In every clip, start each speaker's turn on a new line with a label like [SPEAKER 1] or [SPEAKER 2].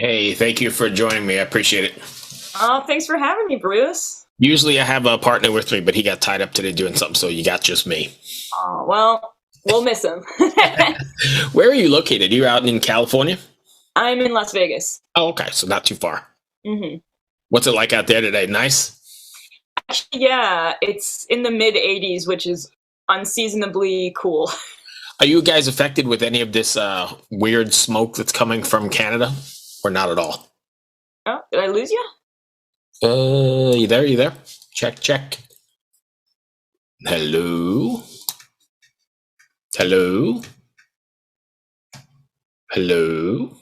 [SPEAKER 1] Hey, thank you for joining me. I appreciate it.
[SPEAKER 2] Oh, thanks for having me, Bruce.
[SPEAKER 1] Usually I have a partner with me, but he got tied up today doing something, so you got just me.
[SPEAKER 2] Oh, well, we'll miss him.
[SPEAKER 1] Where are you located? You out in California?
[SPEAKER 2] I'm in Las Vegas.
[SPEAKER 1] Oh, okay, so not too far.
[SPEAKER 2] hmm
[SPEAKER 1] What's it like out there today? Nice?
[SPEAKER 2] Yeah, it's in the mid 80s, which is unseasonably cool.
[SPEAKER 1] Are you guys affected with any of this weird smoke that's coming from Canada? Or not at all?
[SPEAKER 2] Oh, did I lose you?
[SPEAKER 1] You there? You there? Check, check. Hello? Hello? Hello?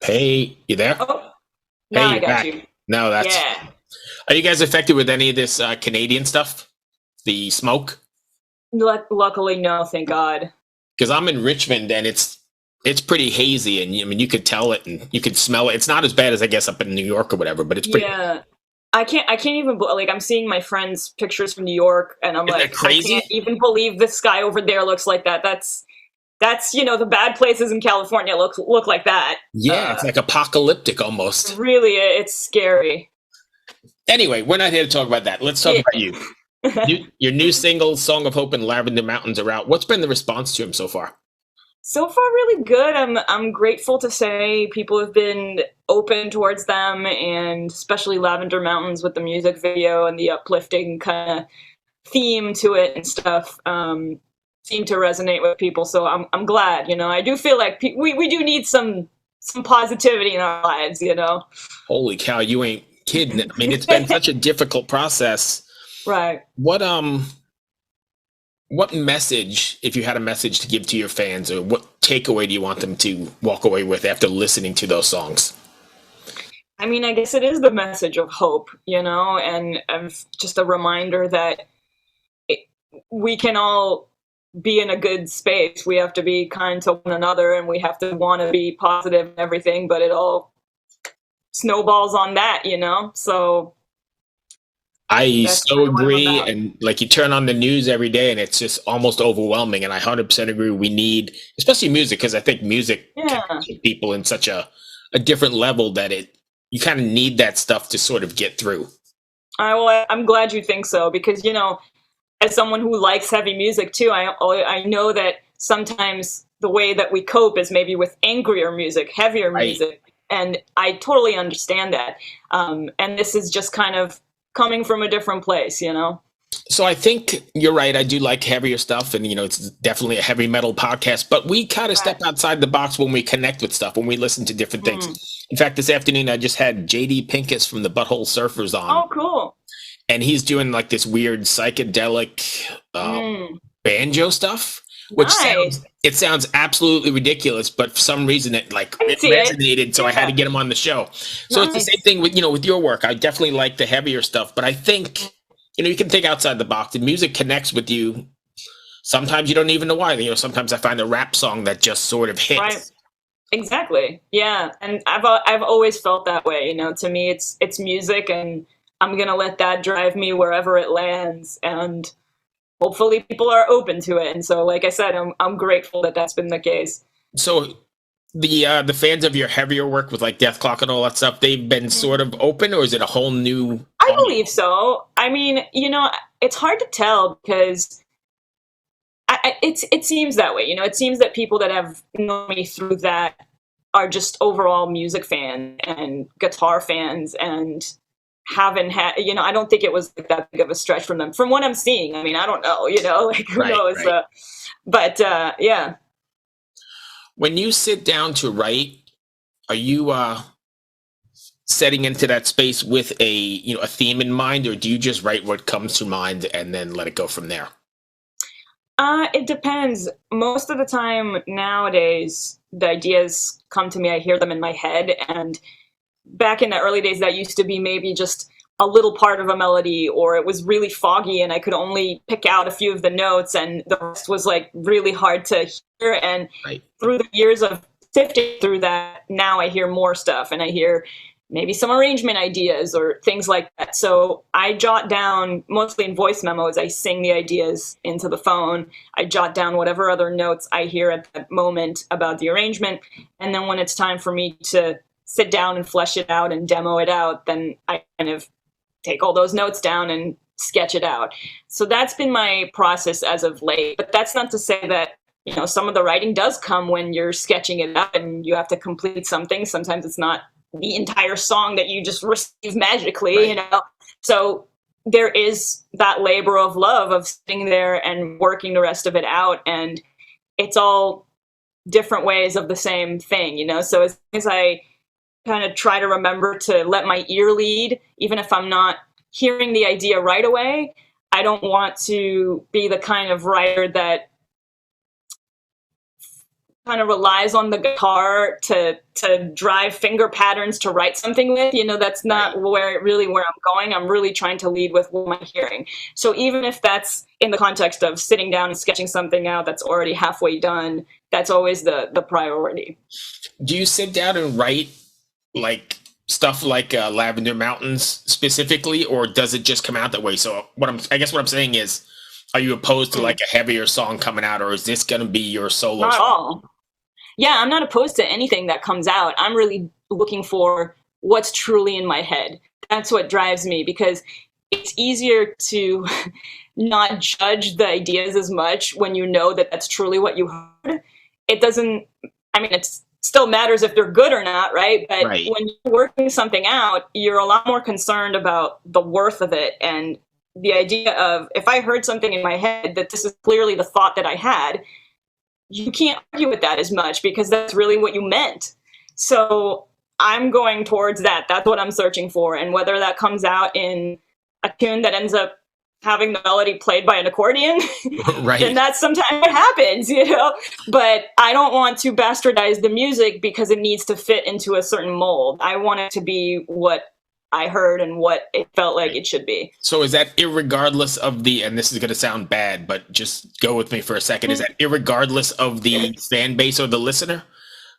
[SPEAKER 1] Hey, you there?
[SPEAKER 2] Oh,
[SPEAKER 1] Hey,
[SPEAKER 2] now I
[SPEAKER 1] you're
[SPEAKER 2] got
[SPEAKER 1] back.
[SPEAKER 2] you.
[SPEAKER 1] No, that's.
[SPEAKER 2] Yeah.
[SPEAKER 1] Are you guys affected with any of this Canadian stuff? The smoke?
[SPEAKER 2] Luckily, no, thank God.
[SPEAKER 1] Because I'm in Richmond and it's pretty hazy, and I mean you could tell it and you could smell it. It's not as bad as I guess up in New York or whatever, but it's pretty.
[SPEAKER 2] Yeah. I can't even, like, I'm seeing my friends' pictures from New York, and I'm
[SPEAKER 1] Isn't that
[SPEAKER 2] like, I can't
[SPEAKER 1] crazy?
[SPEAKER 2] even believe the sky over there looks like that. That's the bad places in California look like that.
[SPEAKER 1] Yeah, it's like apocalyptic almost.
[SPEAKER 2] Really, it's scary.
[SPEAKER 1] Anyway, we're not here to talk about that. Let's talk
[SPEAKER 2] Yeah.
[SPEAKER 1] about you. Your new single, "Song of Hope" and "Lavender Mountains" are out. What's been the response to him so far?
[SPEAKER 2] So far, really good. I'm grateful to say people have been open towards them, and especially Lavender Mountains with the music video and the uplifting kind of theme to it and stuff. Seem to resonate with people. So I'm glad. I do feel like we do need some positivity in our lives.
[SPEAKER 1] Holy cow, you ain't kidding. I mean, it's been such a difficult process.
[SPEAKER 2] Right.
[SPEAKER 1] What message, if you had a message to give to your fans, or what takeaway do you want them to walk away with after listening to those songs?
[SPEAKER 2] I mean, I guess it is the message of hope, and just a reminder that it, we can all be in a good space. We have to be kind to one another, and we have to want to be positive and everything, but it all snowballs on that. So
[SPEAKER 1] I
[SPEAKER 2] that's
[SPEAKER 1] so
[SPEAKER 2] kind of what I'm
[SPEAKER 1] agree.
[SPEAKER 2] about.
[SPEAKER 1] And like you turn on the news every day and it's just almost overwhelming. And I 100% agree. We need, especially music, because I think music
[SPEAKER 2] Yeah.
[SPEAKER 1] connects with people in such a different level that you kind of need that stuff to sort of get through.
[SPEAKER 2] I'm glad you think so because, as someone who likes heavy music too, I know that sometimes the way that we cope is maybe with angrier music, heavier
[SPEAKER 1] Right.
[SPEAKER 2] music, and I totally understand that. And this is just kind of coming from a different place.
[SPEAKER 1] So I think you're right. I do like heavier stuff, and it's definitely a heavy metal podcast. But we kind of
[SPEAKER 2] Right.
[SPEAKER 1] step outside the box when we connect with stuff, when we listen to different things.
[SPEAKER 2] Mm.
[SPEAKER 1] In fact, this afternoon I just had JD Pincus from the Butthole Surfers on,
[SPEAKER 2] Oh, cool.
[SPEAKER 1] and he's doing like this weird psychedelic
[SPEAKER 2] Mm.
[SPEAKER 1] banjo stuff, which
[SPEAKER 2] Nice.
[SPEAKER 1] sounds absolutely ridiculous, but for some reason
[SPEAKER 2] I
[SPEAKER 1] it
[SPEAKER 2] see it.
[SPEAKER 1] resonated, so I had to
[SPEAKER 2] Yeah.
[SPEAKER 1] get him on the show. So it's the same
[SPEAKER 2] Nice.
[SPEAKER 1] thing with your work. I definitely like the heavier stuff, but I think you can think outside the box. The music connects with you. Sometimes you don't even know why. Sometimes I find a rap song that just sort of
[SPEAKER 2] Right.
[SPEAKER 1] hits.
[SPEAKER 2] Exactly. Yeah. And I've always felt that way. To me, it's music, and I'm gonna let that drive me wherever it lands, and hopefully people are open to it. And so, like I said, I'm grateful that that's been the case.
[SPEAKER 1] So the fans of your heavier work with like Dethklok and all that stuff, they've been sort of open, or is it a whole new
[SPEAKER 2] I
[SPEAKER 1] audience?
[SPEAKER 2] believe so. I mean, it's hard to tell because it seems that way. It seems that people that have known me through that are just overall music fans and guitar fans and haven't had. I don't think it was like that big of a stretch from them. From what I'm seeing, I mean, I don't know. Like who
[SPEAKER 1] Right,
[SPEAKER 2] knows?
[SPEAKER 1] right.
[SPEAKER 2] But yeah.
[SPEAKER 1] When you sit down to write, are you setting into that space with a theme in mind, or do you just write what comes to mind and then let it go from there?
[SPEAKER 2] It depends. Most of the time nowadays, the ideas come to me. I hear them in my head, and back in the early days, that used to be maybe just a little part of a melody, or it was really foggy, and I could only pick out a few of the notes, and the rest was like really hard to hear. And
[SPEAKER 1] Right.
[SPEAKER 2] through the years of sifting through that, now I hear more stuff, and I hear maybe some arrangement ideas or things like that. So I jot down, mostly in voice memos, I sing the ideas into the phone. I jot down whatever other notes I hear at that moment about the arrangement. And then when it's time for me to sit down and flesh it out and demo it out, then I kind of take all those notes down and sketch it out. So that's been my process as of late. But that's not to say that, you know, some of the writing does come when you're sketching it out and you have to complete something. Sometimes it's not the entire song that you just receive magically, right. You know. So there is that labor of love of sitting there and working the rest of it out, and it's all different ways of the same thing, you know. So as long as I kind of try to remember to let my ear lead, even if I'm not hearing the idea right away, I don't want to be the kind of writer that kind of relies on the guitar to drive finger patterns to write something with. You know, that's not where I'm going. I'm really trying to lead with what I'm hearing. So even if that's in the context of sitting down and sketching something out that's already halfway done, that's always the priority.
[SPEAKER 1] Do you sit down and write like stuff like Lavender Mountains specifically, or does it just come out that way? So I guess what I'm saying is, are you opposed to like a heavier song coming out, or is this going to be your solo
[SPEAKER 2] Not
[SPEAKER 1] song?
[SPEAKER 2] At all. Yeah, I'm not opposed to anything that comes out. I'm really looking for what's truly in my head. That's what drives me, because it's easier to not judge the ideas as much when you know that that's truly what you heard. It doesn't, I mean, it still matters if they're good or not, right? But when you're working something out, you're a lot more concerned about the worth of it, and the idea of, if I heard something in my head that this is clearly the thought that I had, you can't argue with that as much because that's really what you meant. So I'm going towards that. That's what I'm searching for. And whether that comes out in a tune that ends up having the melody played by an accordion, then that's sometimes what happens, you know. But I don't want to bastardize the music because it needs to fit into a certain mold. I want it to be what I heard and what it felt like it should be.
[SPEAKER 1] So is that irregardless of the, and this is going to sound bad, but just go with me for a second, is that irregardless of the fan base or the listener?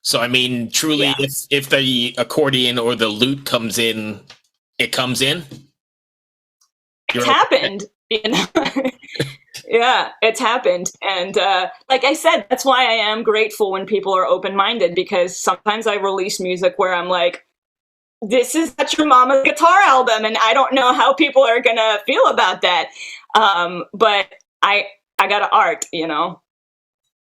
[SPEAKER 1] So, I mean, truly, if the accordion or the lute comes in, it comes in?
[SPEAKER 2] It's happened, you know? Yeah, it's happened. And like I said, that's why I am grateful when people are open-minded, because sometimes I release music where I'm like, this is not your mama's guitar album, and I don't know how people are gonna feel about that. But I got an art, you know.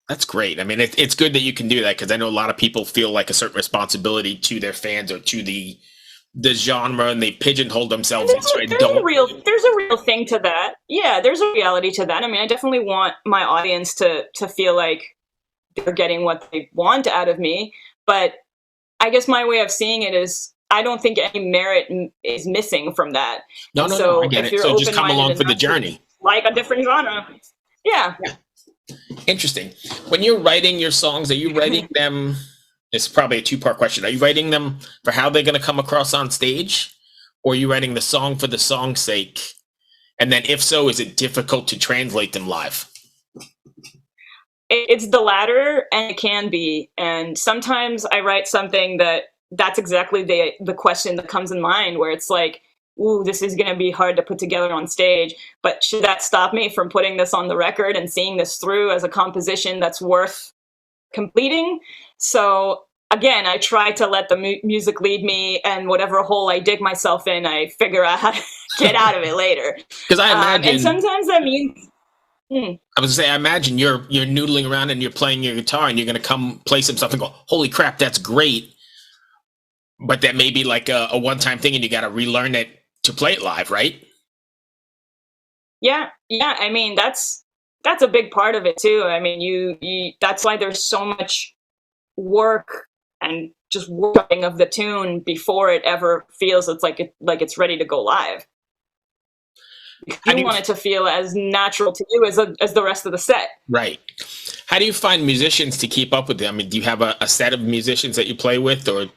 [SPEAKER 1] That's great. I mean, it's good that you can do that, because I know a lot of people feel like a certain responsibility to their fans or to the genre, and they pigeonhole themselves.
[SPEAKER 2] There's a real thing to that. Yeah, there's a reality to that. I mean, I definitely want my audience to feel like they're getting what they want out of me. But I guess my way of seeing it is, I don't think any merit is missing from that.
[SPEAKER 1] No, I get it. So just come along for the journey.
[SPEAKER 2] Like a different genre. Yeah.
[SPEAKER 1] Interesting. When you're writing your songs, are you writing them, it's probably a two-part question, are you writing them for how they're going to come across on stage? Or are you writing the song for the song's sake? And then if so, is it difficult to translate them live?
[SPEAKER 2] It's the latter, and it can be. And sometimes I write something that's exactly the question that comes in mind, where it's like, ooh, this is going to be hard to put together on stage, but should that stop me from putting this on the record and seeing this through as a composition that's worth completing? So again, I try to let the music lead me, and whatever hole I dig myself in, I figure out how to get out of it later.
[SPEAKER 1] Because I imagine,
[SPEAKER 2] and sometimes that means,
[SPEAKER 1] I was gonna say, I imagine you're noodling around and you're playing your guitar, and you're gonna come play some stuff and go, holy crap, that's great. But that may be like a one-time thing, and you got to relearn it to play it live, right?
[SPEAKER 2] Yeah. I mean, that's a big part of it too. I mean, you that's why there's so much work and just working of the tune before it ever feels like it's ready to go live. You want it to feel as natural to you as the rest of the set. Right.
[SPEAKER 1] How do you find musicians to keep up with them? I mean, do you have a set of musicians that you play with, or?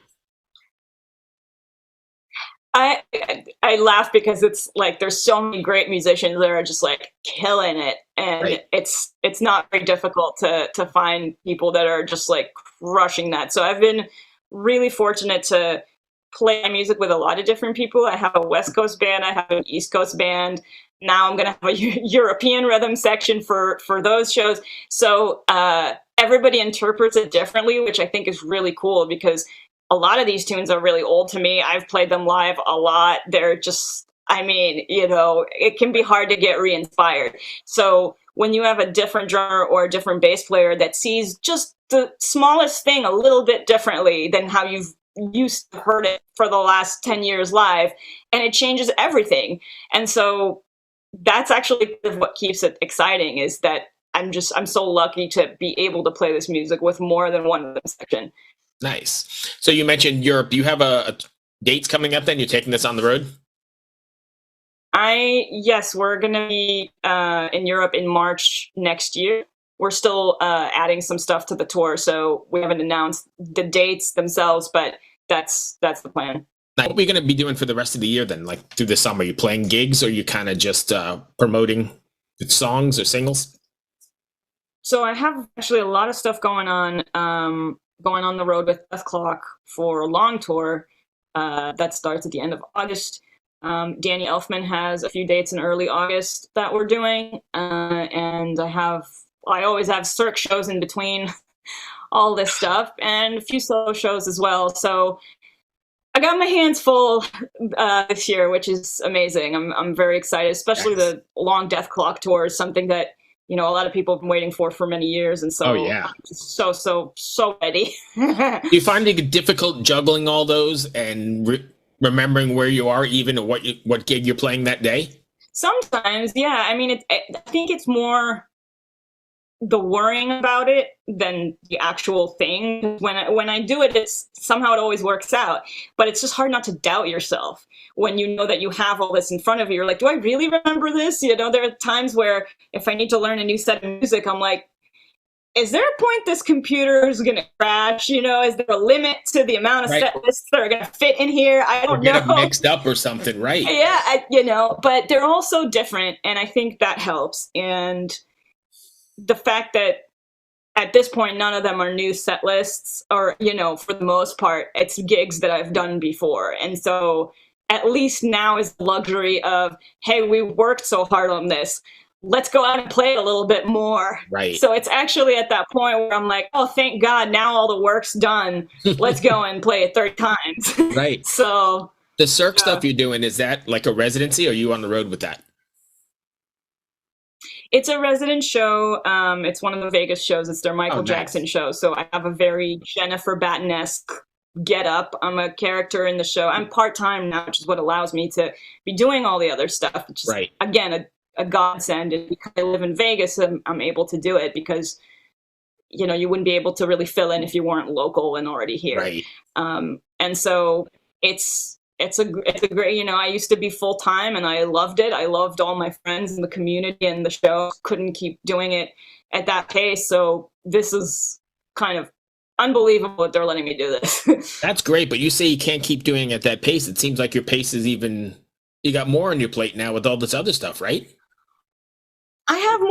[SPEAKER 2] I laugh because it's like there's so many great musicians that are just like killing it, and it's not very difficult to find people that are just like crushing that. So I've been really fortunate to play my music with a lot of different people. I have a West Coast band, I have an East Coast band. Now I'm going to have a European rhythm section for those shows. So everybody interprets it differently, which I think is really cool, because a lot of these tunes are really old to me. I've played them live a lot. They're just, I mean, it can be hard to get re-inspired. So when you have a different drummer or a different bass player that sees just the smallest thing a little bit differently than how you've used to heard it for the last 10 years live, and it changes everything. And so that's actually what keeps it exciting, is that I'm so lucky to be able to play this music with more than one rhythm section.
[SPEAKER 1] Nice. So you mentioned Europe. Do you have a dates coming up then? You're taking this on the road?
[SPEAKER 2] Yes, we're gonna be in Europe in March next year. We're still adding some stuff to the tour, so we haven't announced the dates themselves, but that's the plan.
[SPEAKER 1] Now, what are we going to be doing for the rest of the year then? Like through the summer, are you playing gigs, or are you kind of just promoting songs or singles?
[SPEAKER 2] So I have actually a lot of stuff going on the road with Dethklok for a long tour that starts at the end of August. Danny Elfman has a few dates in early August that we're doing, and I always have Cirque shows in between all this stuff, and a few solo shows as well. So I got my hands full this year, which is amazing. I'm very excited, especially
[SPEAKER 1] Nice.
[SPEAKER 2] the long Dethklok tour is something that a lot of people have been waiting for many years, and so
[SPEAKER 1] yeah.
[SPEAKER 2] I'm just so ready.
[SPEAKER 1] Do you find it difficult juggling all those and remembering where you are, even or what gig you're playing that day?
[SPEAKER 2] Sometimes, yeah. I mean, I think it's more the worrying about it than the actual thing. When I do it, it's somehow it always works out. But it's just hard not to doubt yourself when you know that you have all this in front of you. You're like, do I really remember this? There are times where if I need to learn a new set of music, I'm like, is there a point this computer is going to crash? Is there a limit to the amount of set lists that are going to fit in here? I don't know.
[SPEAKER 1] Get them mixed up or something, right?
[SPEAKER 2] Yeah, but they're all so different, and I think that helps. And the fact that at this point, none of them are new set lists, or, for the most part, it's gigs that I've done before. And so at least now is the luxury of, hey, we worked so hard on this. Let's go out and play it a little bit more.
[SPEAKER 1] Right.
[SPEAKER 2] So it's actually at that point where I'm like, oh, thank God, now all the work's done. Let's go and play it 30 times.
[SPEAKER 1] Right.
[SPEAKER 2] So
[SPEAKER 1] the Cirque stuff you're doing, is that like a residency, or are you on the road with that?
[SPEAKER 2] It's a resident show. It's one of the Vegas shows. It's their Michael
[SPEAKER 1] nice.
[SPEAKER 2] Jackson show. So I have a very Jennifer Batten-esque get up. I'm a character in the show. I'm part-time now, which is what allows me to be doing all the other stuff, which is, again, a godsend. And because I live in Vegas, I'm able to do it, because you wouldn't be able to really fill in if you weren't local and already here.
[SPEAKER 1] Right.
[SPEAKER 2] And so it's a great, I used to be full time and I loved it. I loved all my friends in the community, and the show couldn't keep doing it at that pace. So this is kind of unbelievable that they're letting me do this.
[SPEAKER 1] That's great. But you say you can't keep doing it at that pace. It seems like your pace is you got more on your plate now with all this other stuff, right?
[SPEAKER 2] I have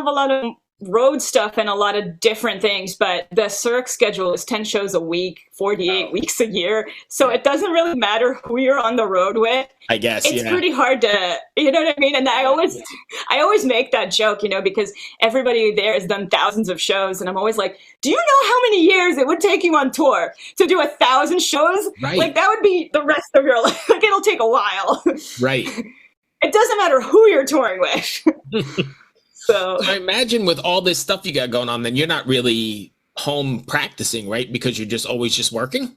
[SPEAKER 2] a lot of road stuff and a lot of different things, but the Cirque schedule is 10 shows a week, 48 weeks a year. So it doesn't really matter who you're on the road with.
[SPEAKER 1] I guess
[SPEAKER 2] it's pretty hard to, you know what I mean? And I always make that joke, because everybody there has done thousands of shows. And I'm always like, do you know how many years it would take you on tour to do 1,000 shows?
[SPEAKER 1] Right.
[SPEAKER 2] Like that would be the rest of your life. Like it'll take a while.
[SPEAKER 1] Right.
[SPEAKER 2] It doesn't matter who you're touring with. So
[SPEAKER 1] I imagine with all this stuff you got going on, then you're not really home practicing, right? Because you're just always just working?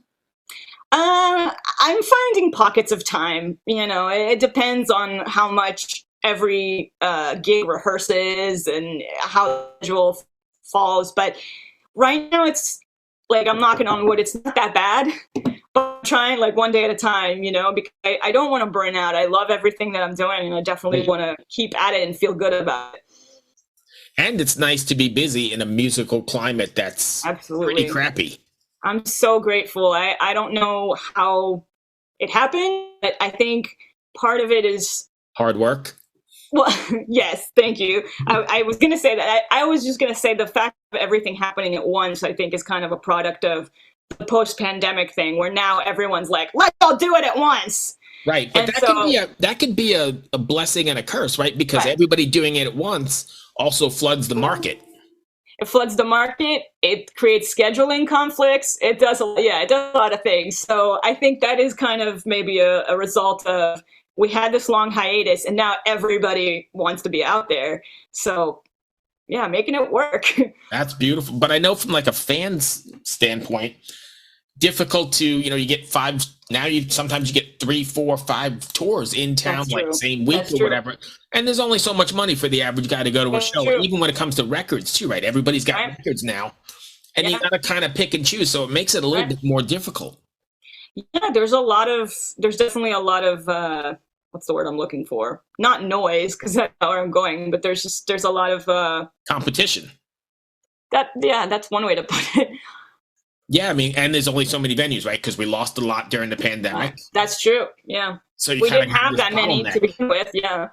[SPEAKER 2] I'm finding pockets of time. It depends on how much every gig rehearses and how the schedule falls. But right now it's like, I'm knocking on wood, it's not that bad. But I'm trying like one day at a time, because I don't want to burn out. I love everything that I'm doing, and I definitely want to keep at it and feel good about it.
[SPEAKER 1] And it's nice to be busy in a musical climate that's pretty crappy.
[SPEAKER 2] I'm so grateful. I don't know how it happened, but I think part of it is
[SPEAKER 1] hard work.
[SPEAKER 2] Well, yes, thank you. I was going to say that. I was just going to say the fact of everything happening at once, I think, is kind of a product of the post-pandemic thing, where now everyone's like, let's all do it at once.
[SPEAKER 1] Right, but that could be a blessing and a curse, right? Because everybody doing it at once also floods the market.
[SPEAKER 2] It floods the market. It creates scheduling conflicts. It does a lot of things. So I think that is kind of maybe a result of, we had this long hiatus and now everybody wants to be out there. So yeah, making it work.
[SPEAKER 1] That's beautiful. But I know from like a fan's standpoint, difficult to, you get five, now sometimes you get 3, 4, 5 tours in town, like same week or whatever. And there's only so much money for the average guy to go to a show, even when it comes to records too, right? Everybody's got records now. And you got to kind of pick and choose. So it makes it a little bit more difficult.
[SPEAKER 2] Yeah, there's definitely a lot of, what's the word I'm looking for? Not noise, because that's not where I'm going, but there's a lot of
[SPEAKER 1] competition.
[SPEAKER 2] That's one way to put it.
[SPEAKER 1] Yeah, I mean, and there's only so many venues, right? Because we lost a lot during the pandemic.
[SPEAKER 2] That's true. Yeah.
[SPEAKER 1] So
[SPEAKER 2] we didn't have that many to begin with. Yeah.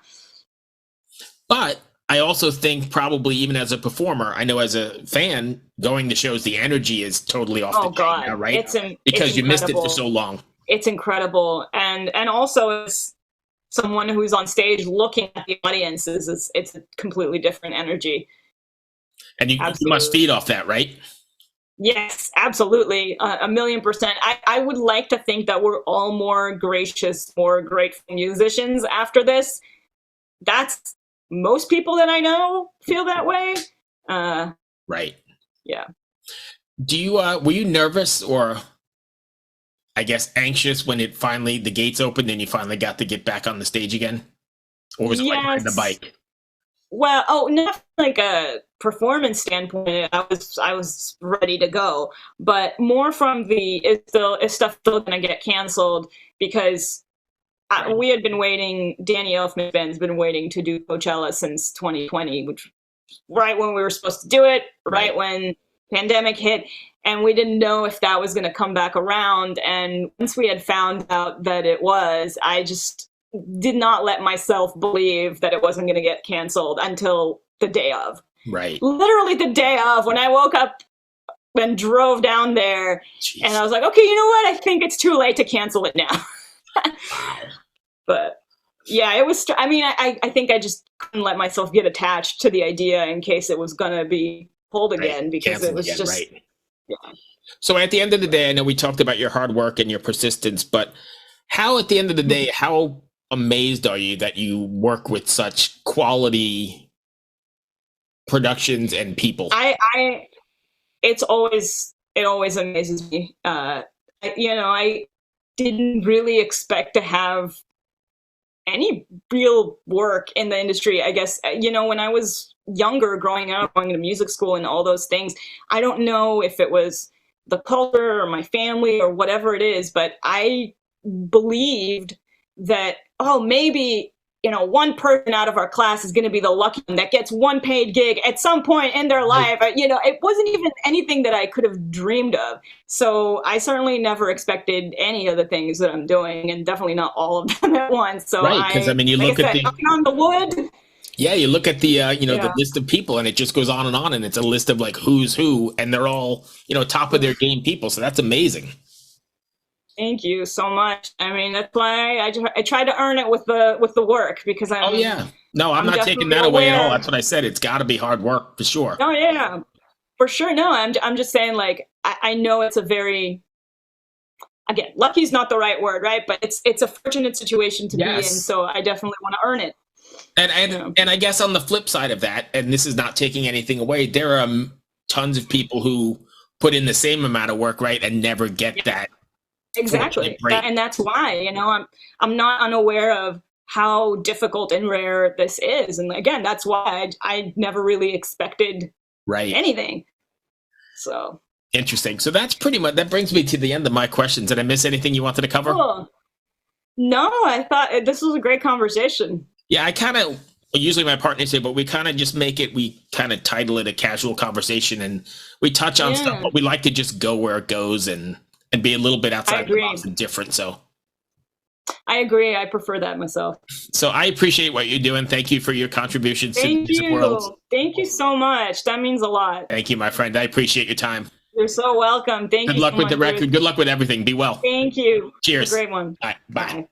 [SPEAKER 1] But I also think probably even as a performer, I know as a fan, going to shows, the energy is totally off the chain now, right? Because you missed it for so long. It's incredible.
[SPEAKER 2] And also as someone who's on stage looking at the audiences, it's a completely different energy.
[SPEAKER 1] And you must feed off that, right?
[SPEAKER 2] Yes, absolutely. 1,000,000%. I would like to think that we're all more gracious, more grateful musicians after this. That's most people that I know feel that way.
[SPEAKER 1] Right.
[SPEAKER 2] Yeah.
[SPEAKER 1] Do you, were you nervous or I guess anxious when the gates opened and you finally got to get back on the stage again? Or was it like riding the bike?
[SPEAKER 2] Well, not like a performance standpoint. I was ready to go, but more from is stuff still gonna get canceled? Because we had been waiting. Danny Elfman band's been waiting to do Coachella since 2020, which right when we were supposed to do it, right when pandemic hit, and we didn't know if that was gonna come back around. And once we had found out that it was, I just did not let myself believe that it wasn't going to get canceled until the day of.
[SPEAKER 1] Right.
[SPEAKER 2] Literally the day of, when I woke up and drove down there. Jeez. And I was like, okay, you know what? I think it's too late to cancel it now. But yeah, it was, I think I just couldn't let myself get attached to the idea in case it was going to be pulled again, because canceled it was again, just,
[SPEAKER 1] yeah. So at the end of the day, I know we talked about your hard work and your persistence, but how at the end of the day, how amazed are you that you work with such quality productions and people?
[SPEAKER 2] It always amazes me. I didn't really expect to have any real work in the industry. I guess, when I was younger, growing up, going to music school and all those things, I don't know if it was the culture or my family or whatever it is, but I believed that, maybe, one person out of our class is going to be the lucky one that gets one paid gig at some point in their life. It wasn't even anything that I could have dreamed of. So I certainly never expected any of the things that I'm doing, and definitely not all of them at once. So
[SPEAKER 1] right, because you look at
[SPEAKER 2] on the wood.
[SPEAKER 1] Yeah, you look at the the list of people, and it just goes on, and it's a list of like who's who, and they're all top of their game people. So that's amazing.
[SPEAKER 2] Thank you so much. I mean, that's why I try to earn it with the work, because I'm.
[SPEAKER 1] Oh yeah, no, I'm not taking that away at all. That's what I said. It's got to be hard work for sure.
[SPEAKER 2] Oh yeah, for sure. No, I'm just saying, like, I know it's a very, again, lucky is not the right word, right? But it's a fortunate situation to be in. So I definitely want to earn it.
[SPEAKER 1] And I guess on the flip side of that, and this is not taking anything away, there are tons of people who put in the same amount of work, right, and never get that.
[SPEAKER 2] Exactly. And that's why, I'm not unaware of how difficult and rare this is. And again, that's why I never really expected anything. So
[SPEAKER 1] interesting. So that's pretty much, that brings me to the end of my questions. Did I miss anything you wanted to cover?
[SPEAKER 2] Cool. No, I thought this was a great conversation.
[SPEAKER 1] Yeah, I kind of, usually my partners say, but we kind of just we kind of title it a casual conversation, and we touch on stuff, but we like to just go where it goes and be a little bit outside the box and different. So
[SPEAKER 2] I agree. I prefer that myself.
[SPEAKER 1] So I appreciate what you're doing. Thank you for your contributions to the music world.
[SPEAKER 2] Thank you so much. That means a lot.
[SPEAKER 1] Thank you, my friend. I appreciate your time.
[SPEAKER 2] You're so welcome. Thank you.
[SPEAKER 1] Good luck with the record. Good luck with everything. Be well.
[SPEAKER 2] Thank you.
[SPEAKER 1] Cheers.
[SPEAKER 2] It's a great one.
[SPEAKER 1] All right. Bye.